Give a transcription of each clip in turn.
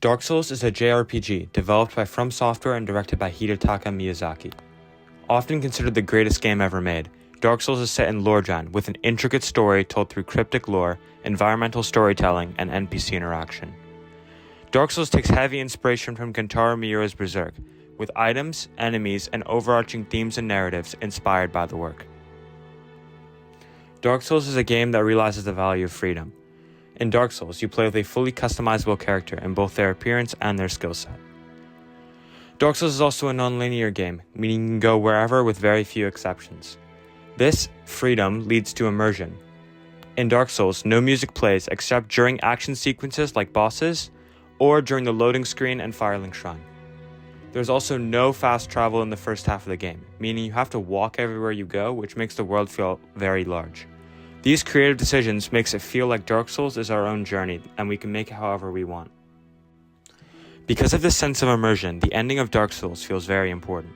Dark Souls is a JRPG developed by From Software and directed by Hidetaka Miyazaki. Often considered the greatest game ever made, Dark Souls is set in Lordran with an intricate story told through cryptic lore, environmental storytelling, and NPC interaction. Dark Souls takes heavy inspiration from Kentaro Miura's Berserk, with items, enemies, and overarching themes and narratives inspired by the work. Dark Souls is a game that realizes the value of freedom. In Dark Souls, you play with a fully customizable character in both their appearance and their skill set. Dark Souls is also a non-linear game, meaning you can go wherever with very few exceptions. This freedom leads to immersion. In Dark Souls, no music plays except during action sequences like bosses, or during the loading screen and Firelink Shrine. There's also no fast travel in the first half of the game, meaning you have to walk everywhere you go, which makes the world feel very large. These creative decisions makes it feel like Dark Souls is our own journey, and we can make it however we want. Because of this sense of immersion, the ending of Dark Souls feels very important.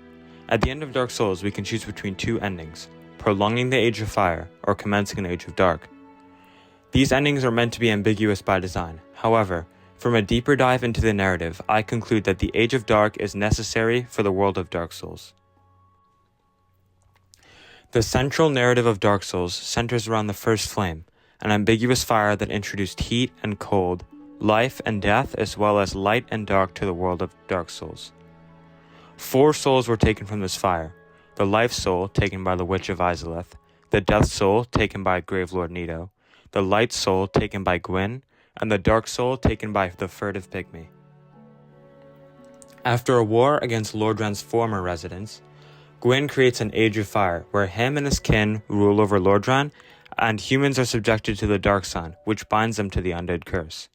At the end of Dark Souls, we can choose between two endings, prolonging the Age of Fire or commencing an Age of Dark. These endings are meant to be ambiguous by design. However, from a deeper dive into the narrative, I conclude that the Age of Dark is necessary for the world of Dark Souls. The central narrative of Dark Souls centers around the First Flame, an ambiguous fire that introduced heat and cold, life and death, as well as light and dark to the world of Dark Souls. 4 souls were taken from this fire: the Life Soul taken by the Witch of Izalith, the Death Soul taken by Gravelord Nito, the Light Soul taken by Gwyn, and the Dark Soul taken by the Furtive Pygmy. After a war against Lordran's former residents, Gwyn creates an Age of Fire, where him and his kin rule over Lordran, and humans are subjected to the Dark Sun, which binds them to the Undead Curse.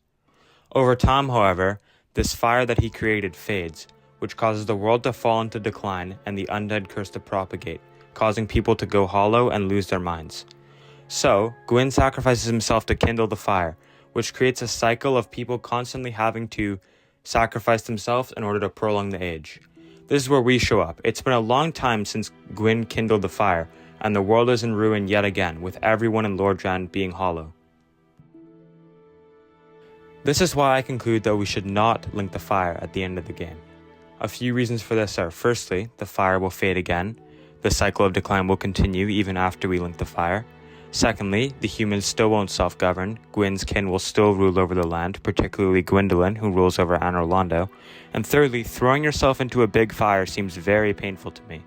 Over time, however, this fire that he created fades, which causes the world to fall into decline and the Undead Curse to propagate, causing people to go hollow and lose their minds. So, Gwyn sacrifices himself to kindle the fire, which creates a cycle of people constantly having to sacrifice themselves in order to prolong the age. This is where we show up. It's been a long time since Gwyn kindled the fire, and the world is in ruin yet again, with everyone in Lordran being hollow. This is why I conclude that we should not link the fire at the end of the game. A few reasons for this are: firstly, the fire will fade again. The cycle of decline will continue even after we link the fire. Secondly, the humans still won't self-govern. Gwyn's kin will still rule over the land, particularly Gwyndolin, who rules over Anor Londo. And thirdly, throwing yourself into a big fire seems very painful to me.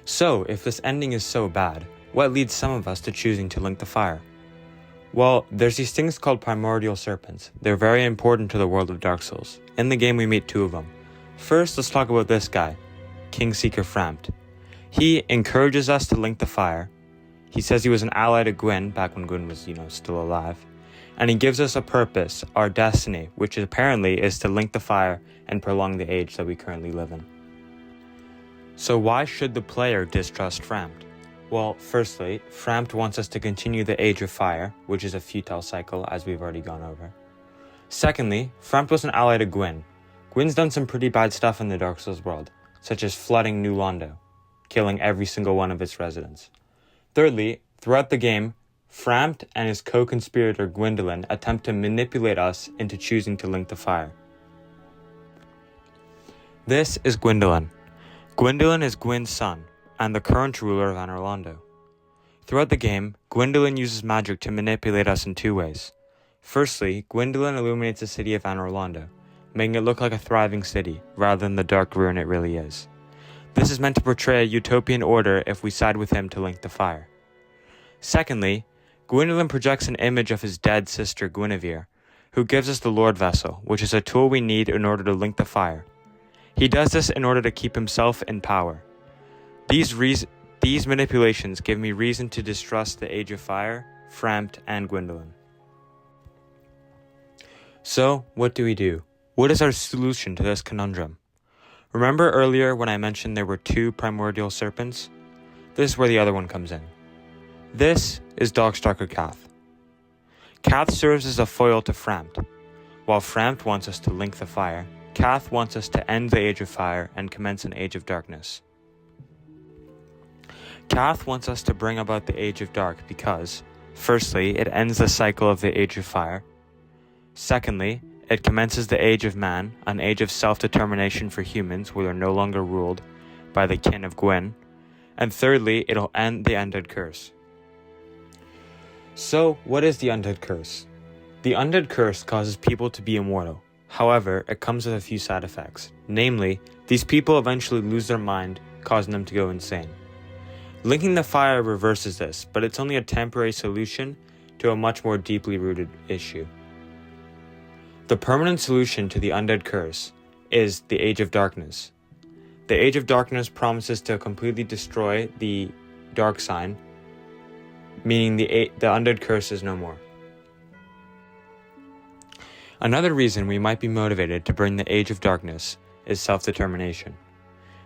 So, if this ending is so bad, what leads some of us to choosing to link the fire? Well, there's these things called primordial serpents. They're very important to the world of Dark Souls. In the game we meet 2 of them. First, let's talk about this guy, Kingseeker Frampt. He encourages us to link the fire. He says he was an ally to Gwyn back when Gwyn was, still alive. And he gives us a purpose, our destiny, which apparently is to link the fire and prolong the age that we currently live in. So why should the player distrust Frampt? Well, firstly, Frampt wants us to continue the Age of Fire, which is a futile cycle, as we've already gone over. Secondly, Frampt was an ally to Gwyn. Gwyn's done some pretty bad stuff in the Dark Souls world, such as flooding New Londo, killing every single one of its residents. Thirdly, throughout the game, Frampt and his co-conspirator Gwyndolin attempt to manipulate us into choosing to link the fire. This is Gwyndolin. Gwyndolin is Gwyn's son, and the current ruler of Anor Londo. Throughout the game, Gwyndolin uses magic to manipulate us in 2 ways. Firstly, Gwyndolin illuminates the city of Anor Londo, making it look like a thriving city, rather than the dark ruin it really is. This is meant to portray a utopian order if we side with him to link the fire. Secondly, Gwyndolin projects an image of his dead sister Guinevere, who gives us the Lord Vessel, which is a tool we need in order to link the fire. He does this in order to keep himself in power. These manipulations give me reason to distrust the Age of Fire, Frampt, and Gwyndolin. So, what do we do? What is our solution to this conundrum? Remember earlier when I mentioned there were 2 primordial serpents? This is where the other one comes in. This is Dogstalker Kath. Kath serves as a foil to Frampt. While Frampt wants us to link the fire, Kath wants us to end the Age of Fire and commence an Age of Darkness. Kath wants us to bring about the Age of Dark because, firstly, it ends the cycle of the Age of Fire. Secondly, it commences the Age of Man, an age of self-determination for humans where they're no longer ruled by the kin of Gwyn. And thirdly, it'll end the Undead Curse. So, what is the Undead Curse? The Undead Curse causes people to be immortal. However, it comes with a few side effects. Namely, these people eventually lose their mind, causing them to go insane. Linking the Fire reverses this, but it's only a temporary solution to a much more deeply rooted issue. The permanent solution to the Undead Curse is the Age of Darkness. The Age of Darkness promises to completely destroy the Dark Sign, meaning the Undead Curse is no more. Another reason we might be motivated to bring the Age of Darkness is self-determination.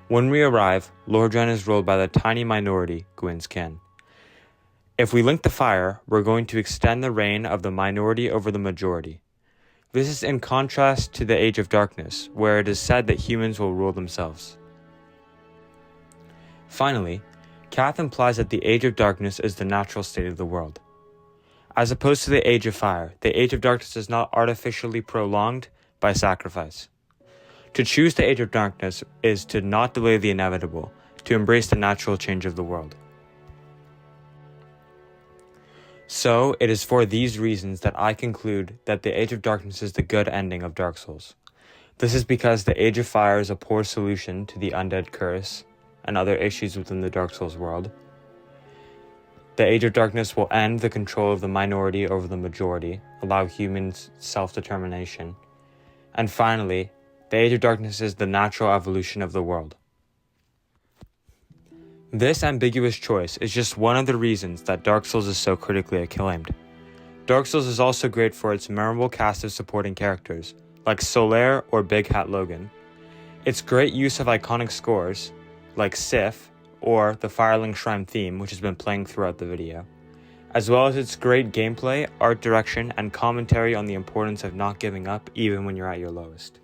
When we arrive, Lordran is ruled by the tiny minority, Gwyn's kin. If we link the Fire, we're going to extend the reign of the minority over the majority. This is in contrast to the Age of Darkness, where it is said that humans will rule themselves. Finally, Kath implies that the Age of Darkness is the natural state of the world. As opposed to the Age of Fire, the Age of Darkness is not artificially prolonged by sacrifice. To choose the Age of Darkness is to not delay the inevitable, to embrace the natural change of the world. So, it is for these reasons that I conclude that the Age of Darkness is the good ending of Dark Souls. This is because the Age of Fire is a poor solution to the Undead Curse and other issues within the Dark Souls world. The Age of Darkness will end the control of the minority over the majority, allow humans self-determination. And finally, the Age of Darkness is the natural evolution of the world. This ambiguous choice is just one of the reasons that Dark Souls is so critically acclaimed. Dark Souls is also great for its memorable cast of supporting characters, like Solaire or Big Hat Logan, its great use of iconic scores, like Sif, or the Firelink Shrine theme, which has been playing throughout the video, as well as its great gameplay, art direction, and commentary on the importance of not giving up even when you're at your lowest.